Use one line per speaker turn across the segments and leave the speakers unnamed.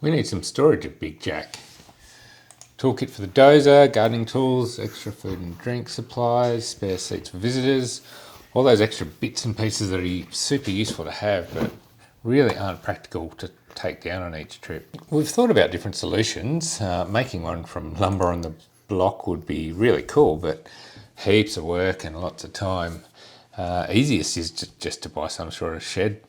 We need some storage at Big Jack. Toolkit for the dozer, gardening tools, extra food and drink supplies, spare seats for visitors, all those extra bits and pieces that are super useful to have but really aren't practical to take down on each trip. We've thought about different solutions. Making one from lumber on the block would be really cool, but heaps of work and lots of time. Easiest is just to buy some sort of shed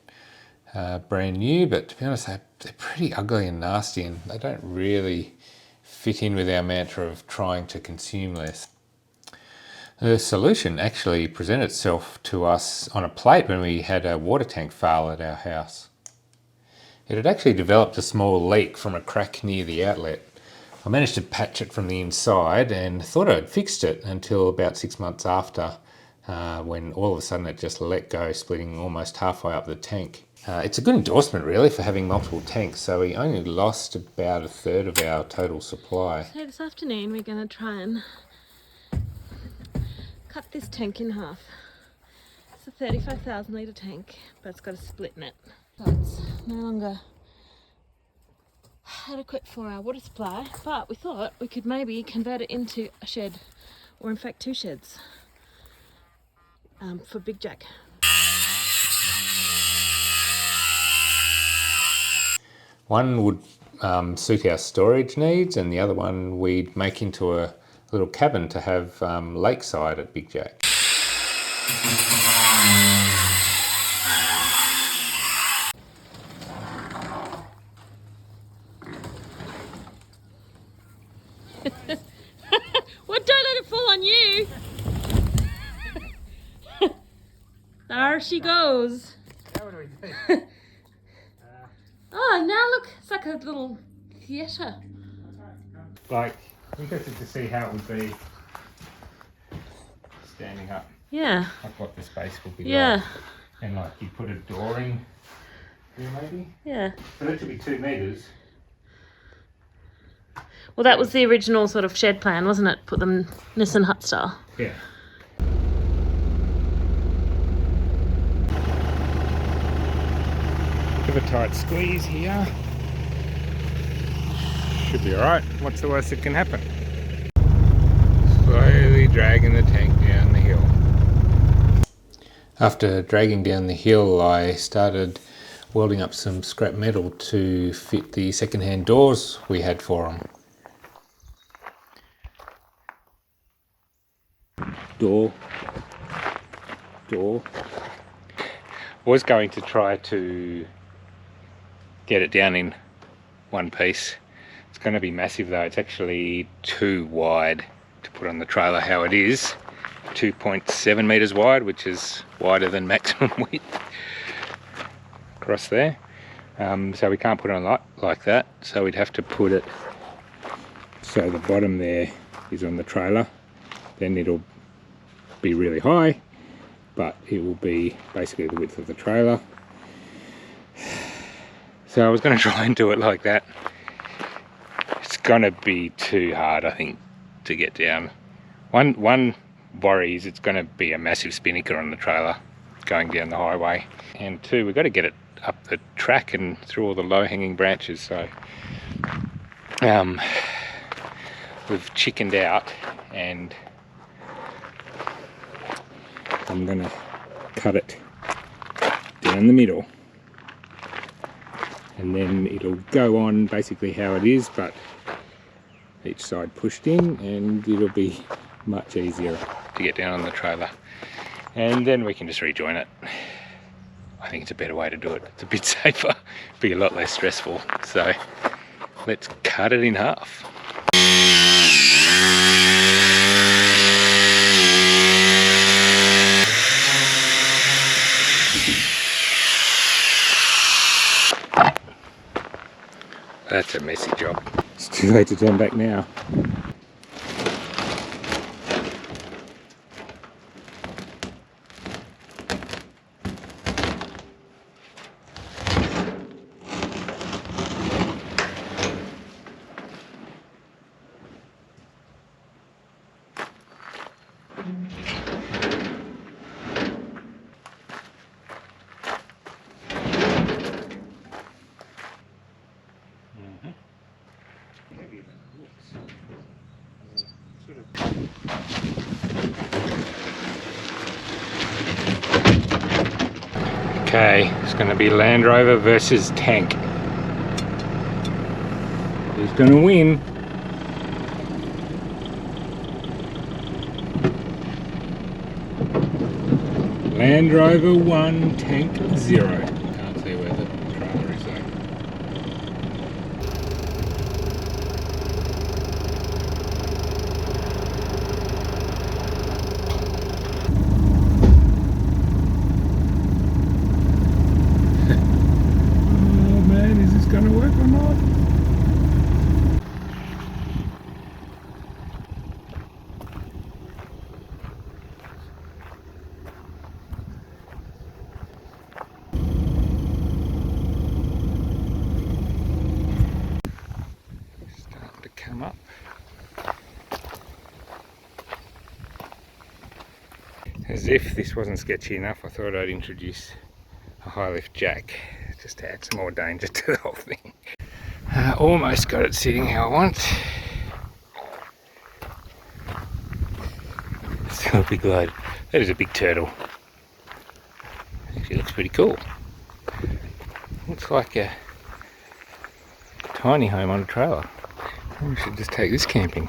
brand new, but to be honest, they're pretty ugly and nasty and they don't really fit in with our mantra of trying to consume less. The solution actually presented itself to us on a plate when we had a water tank fail at our house. It had actually developed a small leak from a crack near the outlet. I managed to patch it from the inside and thought I'd fixed it until about 6 months after, when all of a sudden it just let go, splitting almost halfway up the tank. It's a good endorsement really for having multiple tanks, so we only lost about a third of our total supply.
So this afternoon we're going to try and cut this tank in half. It's a 35,000 litre tank, but it's got a split in it. So it's no longer adequate for our water supply, but we thought we could maybe convert it into a shed, or in fact 2 sheds, for Big Jack.
One would suit our storage needs, and the other one we'd make into a little cabin to have lakeside at Big Jack.
Well, don't let it fall on you! There she goes.
What do we do?
Oh, now look, it's like a little theatre.
Like, interested to see how it would be standing up.
Yeah.
Like what the space would be
Yeah.
like. And like you put a door in here maybe?
Yeah.
So that should be 2 metres.
Well, that was the original sort of shed plan, wasn't it? Put them Nissan hut style.
Yeah. Give a tight squeeze here. Should be alright. What's the worst that can happen? Slowly dragging the tank down the hill. After dragging down the hill, I started welding up some scrap metal to fit the second-hand doors we had for them. Door. Was going to try to get it down in one piece. It's going to be massive though. It's actually too wide to put on the trailer how it is. 2.7 metres wide, which is wider than maximum width across there. So we can't put it on like that. So we'd have to put it so the bottom there is on the trailer. Then it'll be really high, but it will be basically the width of the trailer. So I was going to try and do it like that. It's going to be too hard, I think, to get down. One worry is it's going to be a massive spinnaker on the trailer going down the highway. And 2, we've got to get it up the track and through all the low-hanging branches. So we've chickened out, and I'm going to cut it down the middle. And then it'll go on basically how it is, but each side pushed in, and it'll be much easier to get down on the trailer. And then we can just rejoin it. I think it's a better way to do it. It's a bit safer, be a lot less stressful. So let's cut it in half. That's a messy job. It's too late to turn back now. Okay, it's going to be Land Rover versus tank. Who's going to win? Land Rover 1, tank 0. Can't see where the trailer is though. Oh man, is this going to work or not? Starting to come up. As if this wasn't sketchy enough, I thought I'd introduce a high lift jack just to add some more danger to the whole thing. Almost got it sitting how I want. Still a big load. That is a big turtle. Actually looks pretty cool. Looks like a tiny home on a trailer. We should just take this camping.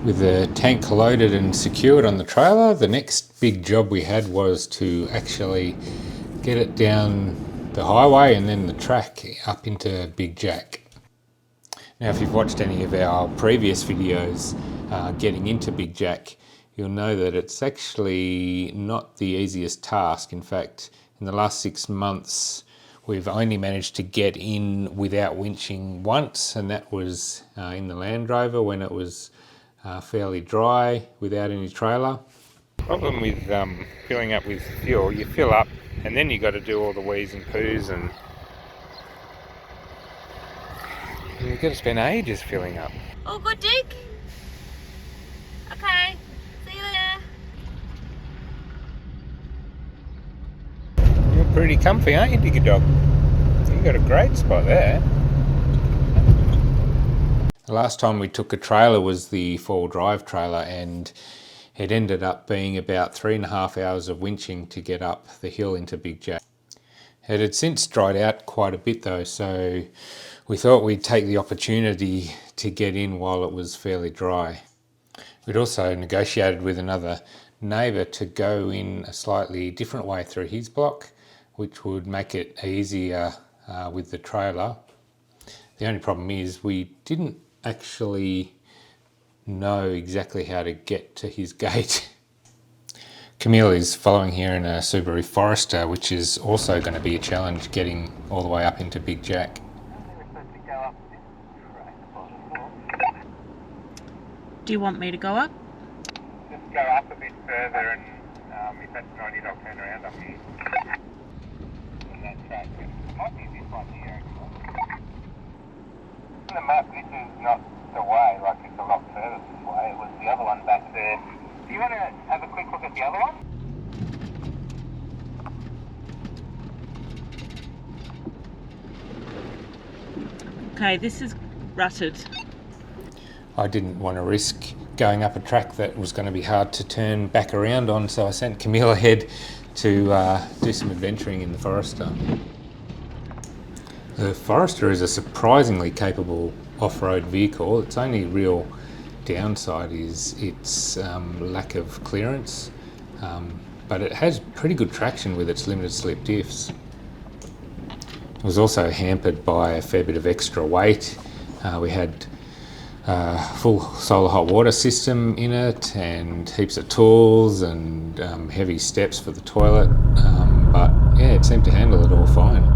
With the tank loaded and secured on the trailer, the next big job we had was to actually get it down the highway and then the track up into Big Jack. Now if you've watched any of our previous videos getting into Big Jack, you'll know that it's actually not the easiest task. In fact, in the last 6 months we've only managed to get in without winching once, and that was in the Land Rover when it was fairly dry without any trailer. Problem with filling up with fuel, you fill up and then you got to do all the wheeze and poos, and you've got to spend ages filling up.
All good, Dick? Okay, see you there.
You're pretty comfy, aren't you, Diggy Dog? You got a great spot there. The last time we took a trailer was the 4-wheel drive trailer, and it ended up being about 3.5 hours of winching to get up the hill into Big Jack. It had since dried out quite a bit though, so we thought we'd take the opportunity to get in while it was fairly dry. We'd also negotiated with another neighbour to go in a slightly different way through his block, which would make it easier with the trailer. The only problem is we didn't actually know exactly how to get to his gate. Camille is following here in a Subaru Forester, which is also going to be a challenge getting all the way up into Big Jack.
Do you want me to go up?
Just go up a bit further, and if that's not it, I'll turn around up here. And that track, it might be this one here actually. On the map, this is not the way, like it's a lot further this way. It was the other one back there. Do you want to have a quick look at the other one?
Okay, this is rutted.
I didn't want to risk going up a track that was going to be hard to turn back around on, so I sent Camille ahead to do some adventuring in the Forester. The Forester is a surprisingly capable off-road vehicle. Its only real downside is its lack of clearance, but it has pretty good traction with its limited slip diffs. It was also hampered by a fair bit of extra weight. We had a full solar hot water system in it and heaps of tools and heavy steps for the toilet, but yeah, it seemed to handle it all fine.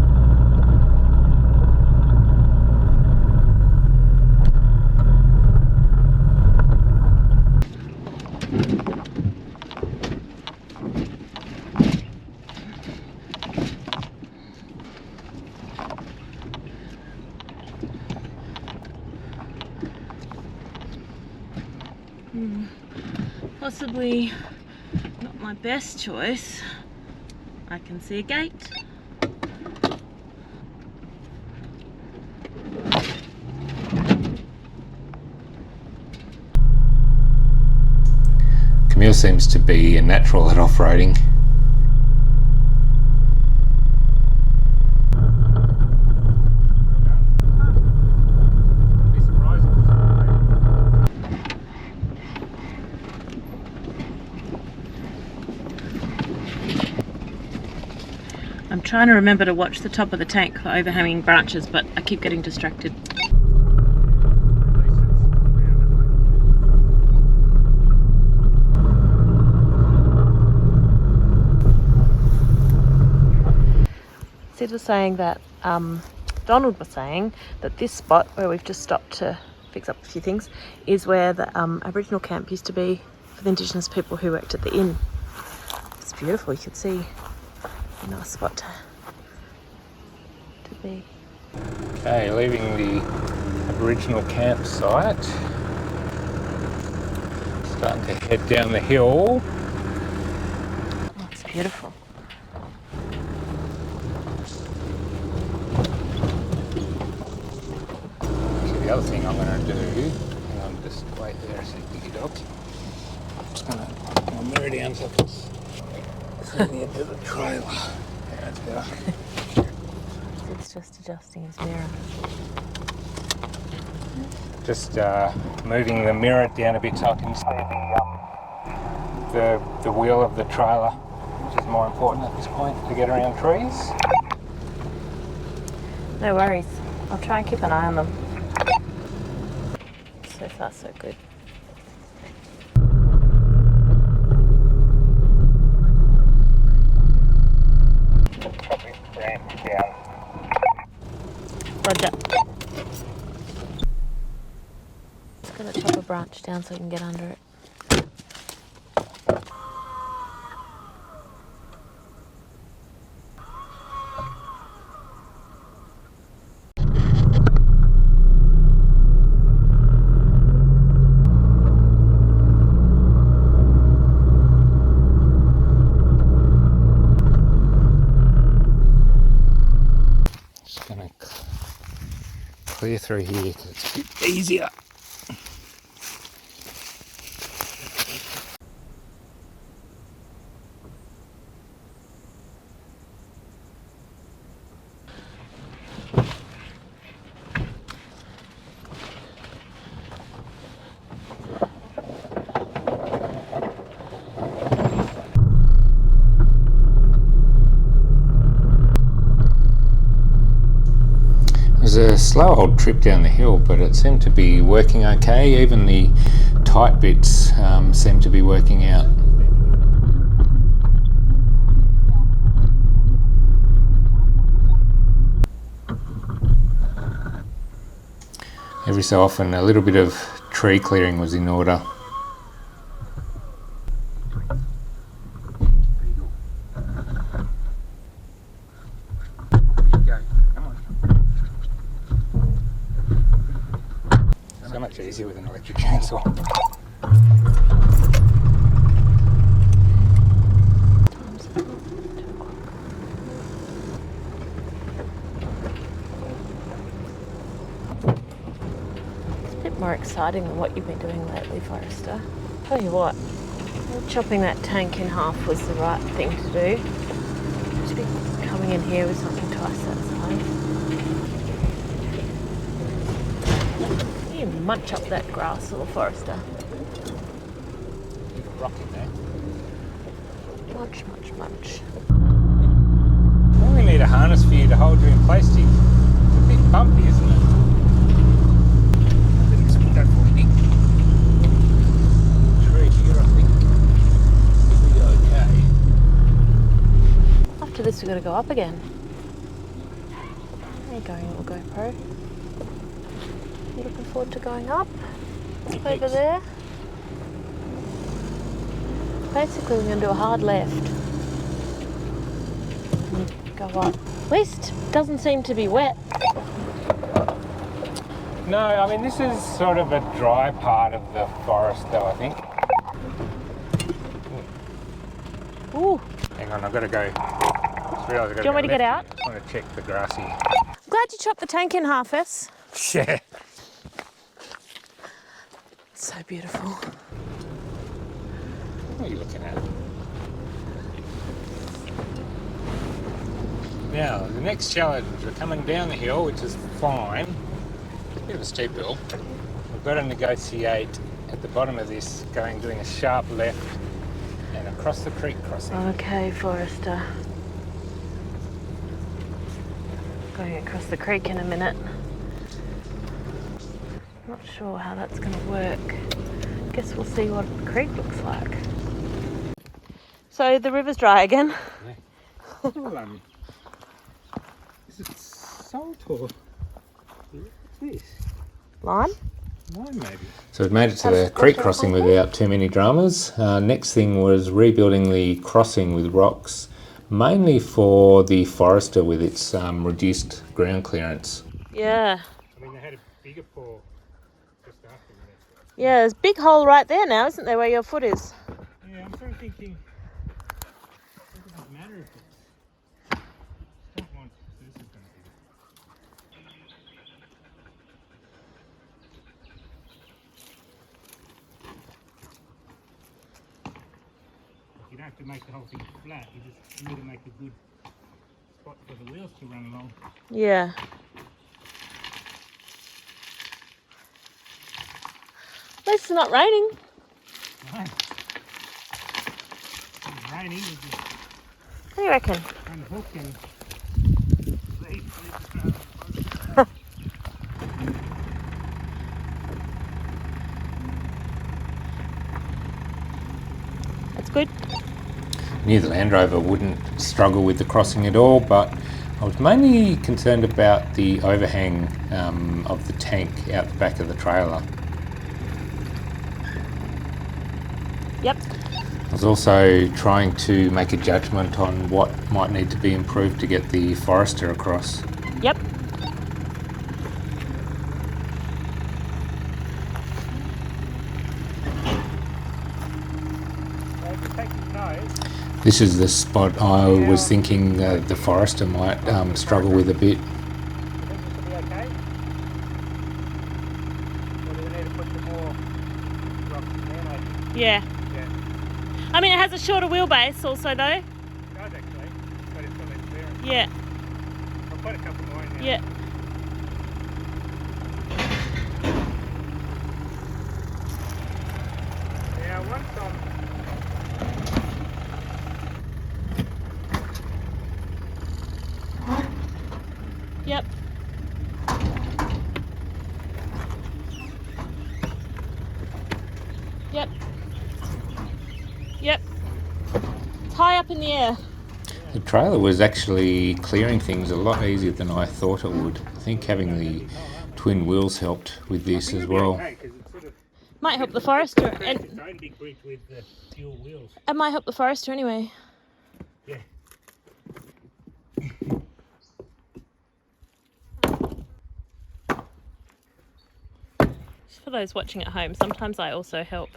Possibly not my best choice. I can see a gate.
Camille's Neil seems to be a natural at off-roading.
I'm trying to remember to watch the top of the tank for overhanging branches, but I keep getting distracted. Sid was saying that, Donald was saying that this spot where we've just stopped to fix up a few things is where the Aboriginal camp used to be for the Indigenous people who worked at the inn. It's beautiful, you can see a nice spot to be.
Okay, leaving the Aboriginal campsite. Starting to head down the hill.
Oh, it's beautiful.
Actually, the other thing I'm going to do, hang on, just wait there a sec, diggy dog. I'm just going to put my mirror down so I can see the end of the trailer. Yeah, that's better.
It's just adjusting his mirror.
Just moving the mirror down a bit so I can see the wheel of the trailer, which is more important at this point to get around trees.
No worries. I'll try and keep an eye on them. So far, so good.
Probably branch down.
Roger. Just gonna chop a branch down so we can get under it.
Just going to clear through here because it's a bit easier. It was a slow old trip down the hill, but it seemed to be working okay. Even the tight bits seemed to be working out. Every so often, a little bit of tree clearing was in order. So much easier with an electric chainsaw.
It's a bit more exciting than what you've been doing lately, Forrester. Tell you what, chopping that tank in half was the right thing to do. Just be coming in here with something twice that size. You munch up that grass, little Forrester.
Leave a rock in there.
Munch, munch, munch.
Well, we need a harness for you to hold you in place, Steve. It's a bit bumpy, isn't it? I didn't expect that for me. Tree here, I think. Will be okay.
After this, we've got to go up again. There you go, little GoPro. You looking forward to going up? Up over there. Basically, we're going to do a hard left. And go up. At least it doesn't seem to be wet.
No, I mean, this is sort of a dry part of the forest, though, I think.
Ooh.
Hang on, I've got to go. Just realised I've got
Do you want me to get out?
I just want to check the grassy.
I'm glad you chopped the tank in half, S.
Yeah.
So beautiful.
What are you looking at? Now, the next challenge, we're coming down the hill, which is fine. Bit of a steep hill. We've got to negotiate at the bottom of this, doing a sharp left and across the creek crossing.
Okay, Forrester. Going across the creek in a minute. Not sure how that's going to work. Guess we'll see what the creek looks like. So the river's dry again.
Yeah. Well, is it salt or what's this?
Lime?
Lime maybe. So we've made it to the creek crossing
okay?
without too many dramas. Next thing was rebuilding the crossing with rocks, mainly for the Forester with its reduced ground clearance.
Yeah.
I mean, they had a bigger pour just after that.
Yeah, there's a big hole right there now, isn't there, where your foot is?
Yeah, I'm sort of thinking, it doesn't matter if it's not one, this is going to be. You don't have to make the whole thing flat, you just need to make a good spot for the wheels to run along.
Yeah. At least it's not raining.
No. It's raining, you just
What do you reckon?
unhook and leave.
That's good.
I knew the Land Rover wouldn't struggle with the crossing at all, but I was mainly concerned about the overhang of the tank out the back of the trailer.
Yep.
I was also trying to make a judgment on what might need to be improved to get the Forester across.
Yep.
This is the spot I was thinking the Forester might struggle with a bit.
Yeah. I mean, it has a shorter wheelbase also, though.
It does actually, but it's got less clearance.
Yeah.
I'll put a couple more in now.
Yeah.
Now, once I'm...
Yep. Yep. Yep. It's high up in the air.
The trailer was actually clearing things a lot easier than I thought it would. I think having the twin wheels helped with this as well.
Might help the Forester. And
with the dual wheels.
it might help the Forester anyway.
Yeah.
Just for those watching at home, sometimes I also help.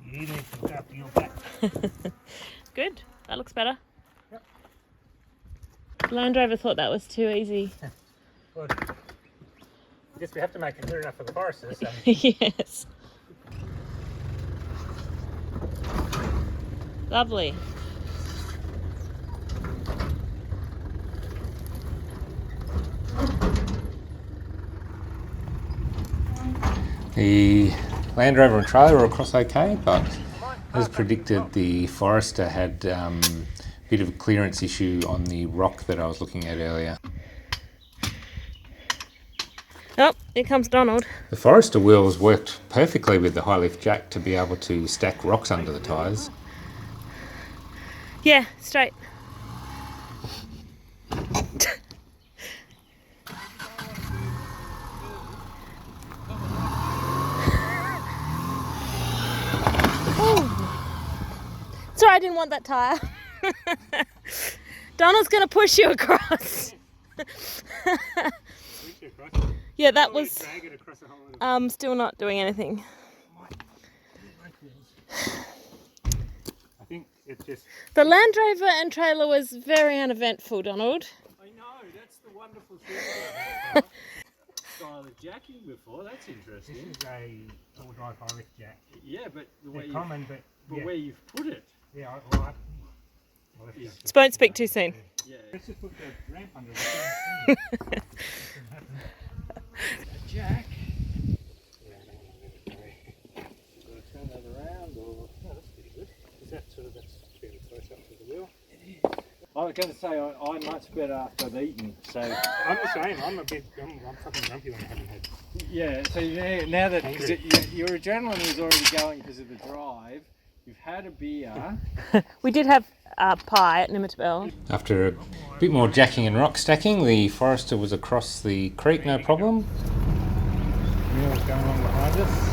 You need to look after your back.
Good. That looks better.
Yep.
Land Rover thought that was too easy.
Good. I guess we have to make it clear enough for the Forester. So.
Yes. Lovely.
The Land Rover and trailer were across okay, but as predicted, the Forester had a bit of a clearance issue on the rock that I was looking at earlier.
Oh, here comes Donald.
The Forester wheels worked perfectly with the high lift jack to be able to stack rocks under the tyres.
Yeah, straight. Sorry, I didn't want that tyre. Donald's going to push you across. Yeah, that was still not doing anything.
I think it's just...
The Land Rover and trailer was very uneventful, Donald.
I know, that's the wonderful thing about it.
style of jacking before. That's interesting.
This is a all-drive high-lift jack.
Yeah, but the way
They're common, but yeah.
where you've put it.
Yeah, I'll lift
Is-
up.
Don't speak too soon.
Yeah.
Let's just put the ramp under it.
A jack. Turn that around, or
Oh, that's pretty good. Is that sort of that's fairly close up to the wheel?
I was going to say I'm much better after I've eaten. So
I'm the same. I'm fucking grumpy when I haven't had.
yeah. So now that cause your adrenaline was already going because of the drive, you've had a beer.
We did have pie at Nimmitabel.
After a bit more jacking and rock stacking, the Forester was across the creek, no problem.
Wheel's going along behind us.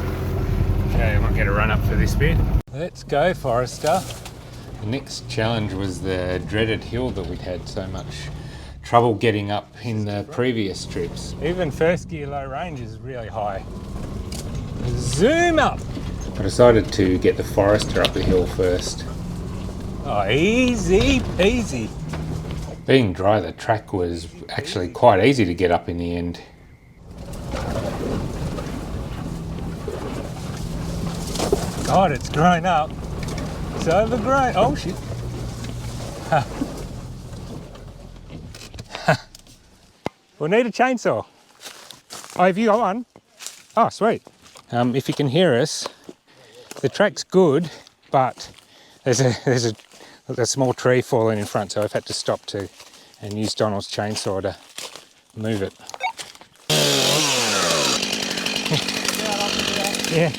Okay, I might get a run up for this bit. Let's go, Forester. The next challenge was the dreaded hill that we'd had so much trouble getting up in the previous trips.
Even first gear low range is really high. Zoom up!
I decided to get the Forester up the hill first.
Oh, easy peasy.
Being dry, the track was actually quite easy to get up in the end.
God, it's grown up. It's overgrown. Oh shit. We'll need a chainsaw. Oh, have you got one? Oh, sweet.
If you can hear us, the track's good, but there's a small tree falling in front, so I've had to stop and use Donald's chainsaw to move it.
Yeah.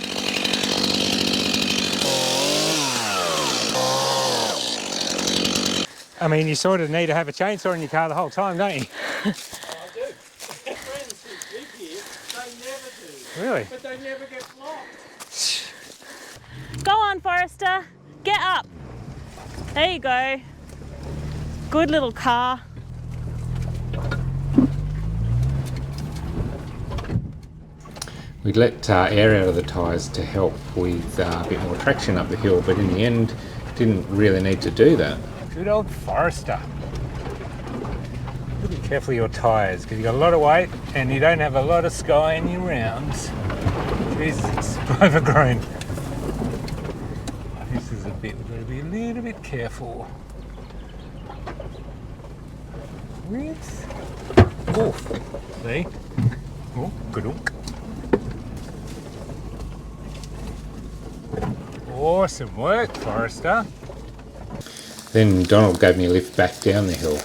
I mean, you sort of need to have a chainsaw in your car the whole time, don't you?
I do. Friends who live here, they never do.
Really?
But they never get blocked.
Go on, Forester. Get up. There you go. Good little car.
We'd let air out of the tyres to help with a bit more traction up the hill, but in the end, didn't really need to do that.
Good old Forester. Be careful of your tyres because you've got a lot of weight and you don't have a lot of sky in your rounds. Jesus, it's overgrown. This is a bit, we've got to be a little bit careful with. Oh, see? Oh, good look. Awesome work, Forester.
Then Donald gave me a lift back down the hill.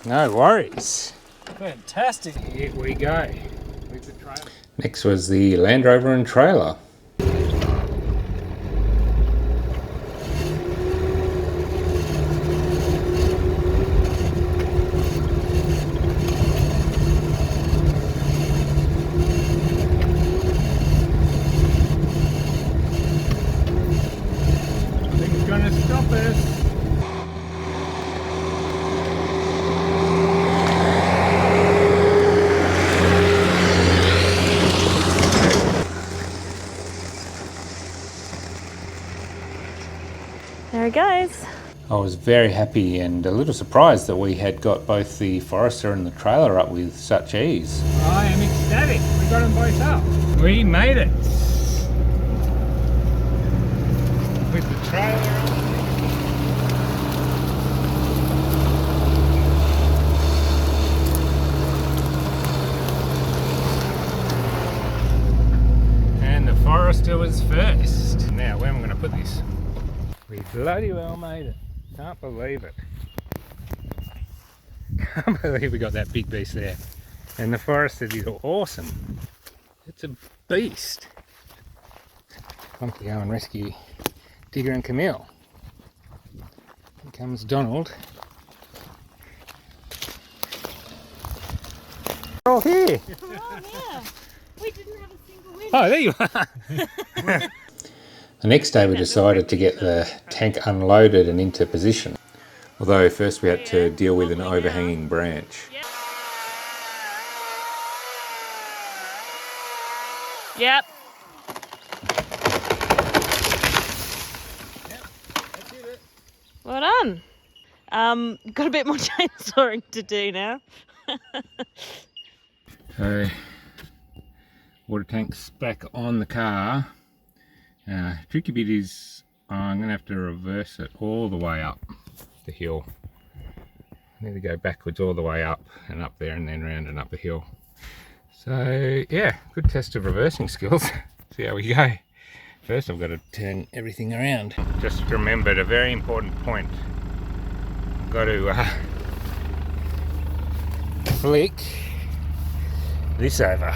No worries.
Fantastic.
Here we go. With the trailer.
Next was the Land Rover and trailer.
Nothing's gonna stop us.
There he goes.
I was very happy and a little surprised that we had got both the Forester and the trailer up with such ease.
I am ecstatic. We got them both up. We made it. With the trailer. And the Forester was first. Now, where am I going to put this? We bloody well made it. Can't believe it. Can't believe we got that big beast there. And the Forester is awesome. It's a beast. Time to go and rescue Digger and Camille. Here comes Donald. We're all here.
Oh, yeah. We didn't have a single win.
Oh, there you are.
The next day we decided to get the tank unloaded and into position. Although first we had to deal with an overhanging branch.
Yep. Well done. Got a bit more chainsawing to do now.
So, water tank's back on the car. Tricky bit is I'm going to have to reverse it all the way up the hill. I need to go backwards all the way up and up there and then round and up the hill. So yeah, good test of reversing skills. See how we go. First I've got to turn everything around. Just remembered a very important point. I've got to flick this over.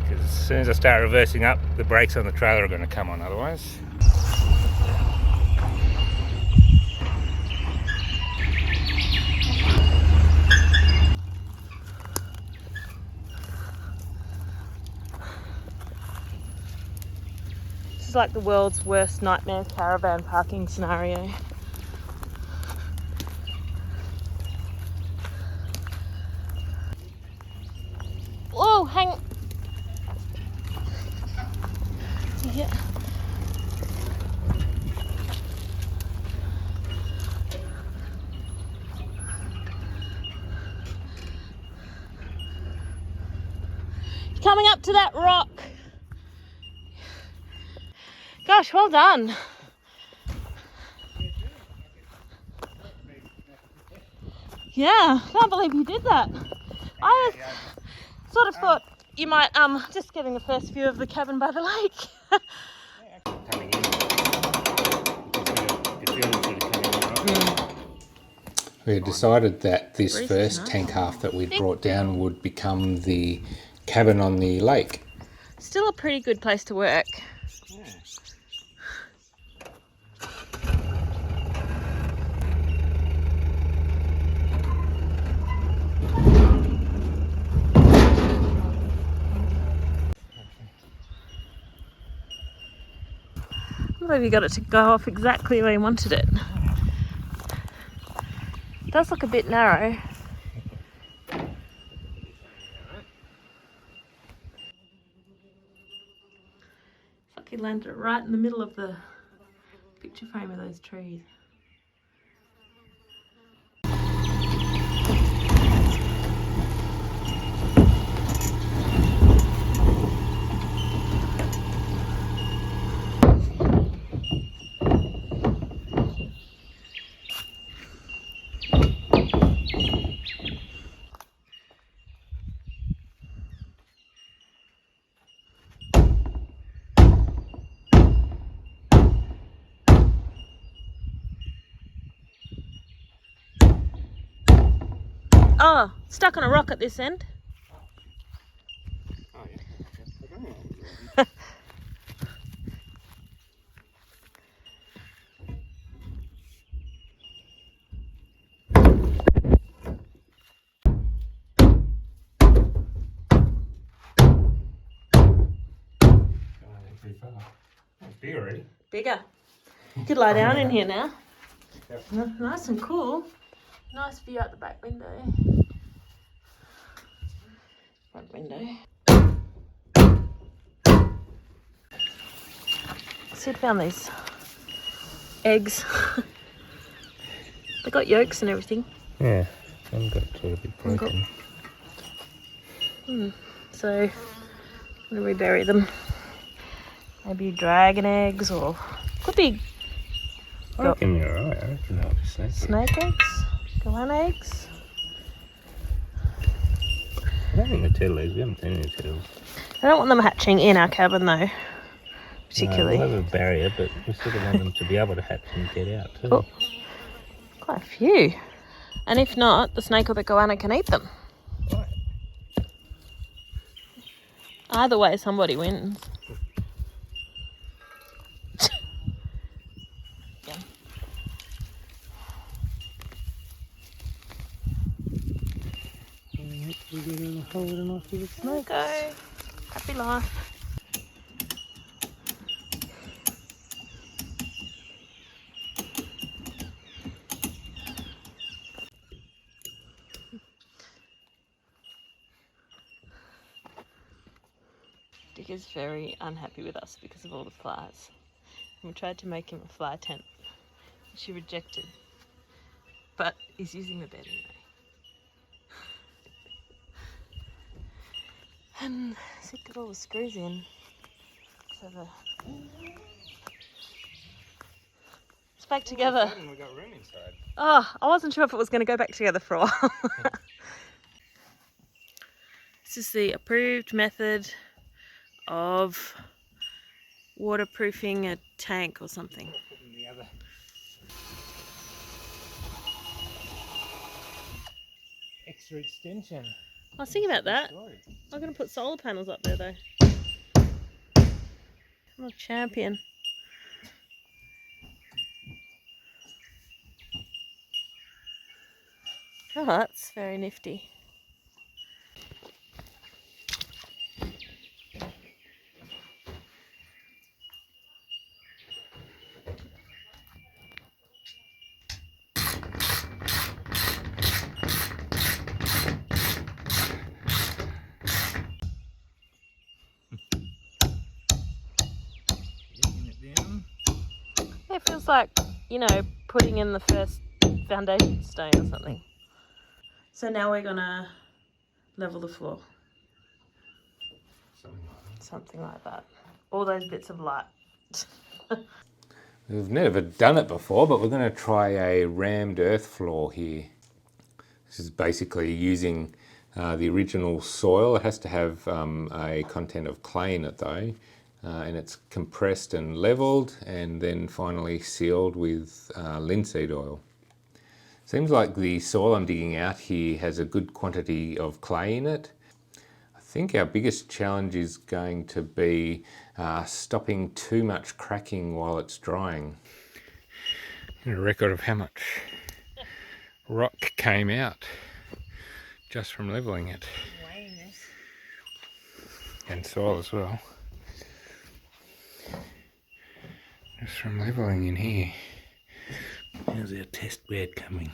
Because as soon as I start reversing up, the brakes on the trailer are going to come on otherwise.
This is like the world's worst nightmare caravan parking scenario. Whoa, hang. Yeah. You're coming up to that rock. Gosh, well done. Yeah, I can't believe you did that. I sort of thought you might just getting the first view of the cabin by the lake.
Coming in. It's really sort of coming in, right?
We had decided that this
Breeze is
first
nice.
tank half that we'd brought down would become the cabin on the lake.
Still a pretty good place to work. I believe you got it to go off exactly where you wanted it. It does look a bit narrow. It's like you landed it right in the middle of the picture frame of those trees. Oh, stuck on a rock at this end.
Oh yeah. Pretty far. It's big already.
Bigger. You could lie down in here now. Nice and cool. Nice view out the back window. Front window. Sid found these eggs. They got yolks and everything.
Yeah, some got sort of bit broken.
So I'm gonna rebury them. Maybe dragon eggs or could be
I reckon you're alright. I reckon that'll be safe.
snake eggs, goanna eggs.
I don't think they're turtle eggs. We haven't seen any turtles.
I don't want them hatching in our cabin though, particularly.
No, we'll have a barrier, but we sort of want them to be able to hatch and get out too.
Oh, quite a few. And if not, the snake or the goanna can eat them.
Right.
Either way, somebody wins. Yeah. Okay. Happy life. Dick is very unhappy with us because of all the flies. And we tried to make him a fly tent, which he rejected. But he's using the bed anyway. And so got all the screws in. So it's back together.
We got room inside.
Oh, I wasn't sure if it was going to go back together for a while. This is the approved method of waterproofing a tank or something.
The other. Extra extension.
I was thinking about that.
Storage.
I'm going to put solar panels up there though. I'm a champion. Oh, that's very nifty.
Getting it down.
It feels like, you know, putting in the first foundation stone or something. So now we're gonna level the floor. Something like that. All those bits of light.
We've never done it before, but we're going to try a rammed earth floor here. This is basically using the original soil. It has to have a content of clay in it though, and it's compressed and leveled and then finally sealed with linseed oil. Seems like the soil I'm digging out here has a good quantity of clay in it. I think our biggest challenge is going to be stopping too much cracking while it's drying.
And a record of how much rock came out just from levelling it.
Weighing this.
And soil as well. Just from levelling in here. How's our test bed coming?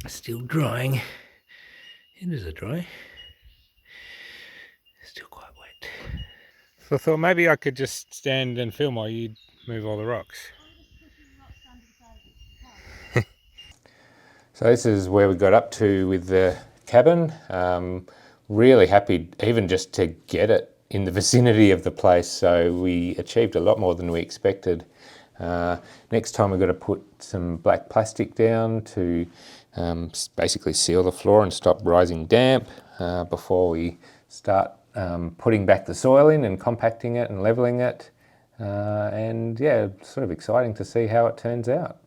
Still drying. It is a dry. Still quite wet. So I thought maybe I could just stand and film while you move all the rocks.
So this is where we got up to with the cabin. Really happy even just to get it in the vicinity of the place. So we achieved a lot more than we expected. Next time we've got to put some black plastic down to basically seal the floor and stop rising damp before we start putting back the soil in and compacting it and levelling it. And yeah, sort of exciting to see how it turns out.